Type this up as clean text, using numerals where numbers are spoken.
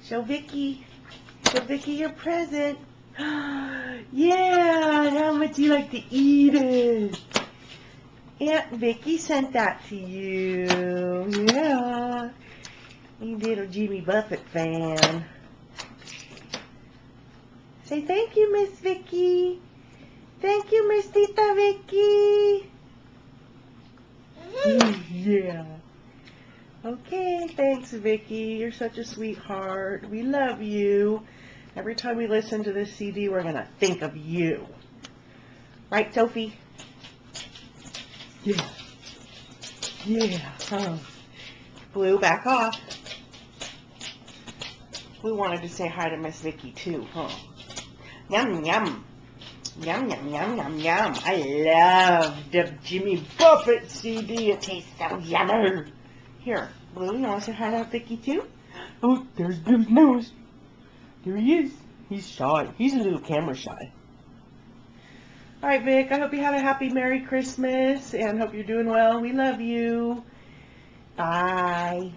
Show Vicky your present. Yeah, how much do you like to eat it? Aunt Vicky sent that to you. Yeah. You little Jimmy Buffett fan. Say thank you, Miss Vicky. Thank you, Miss Tita Vicky. Yeah. Okay, thanks, Vicky. You're such a sweetheart. We love you. Every time we listen to this CD, we're going to think of you. Right, Sophie? Yeah. Yeah. Blue, back off. Blue wanted to say hi to Miss Vicky, too, huh? Yum, yum. Yum, yum, yum, yum, yum. I love the Jimmy Buffett CD. It tastes so yummy. Here, Blue, you want to say hi to Vicky, too? Oh, there's Blue's nose. There he is. He's shy. He's a little camera shy. All right, Vic, I hope you had a happy Merry Christmas and hope you're doing well. We love you. Bye.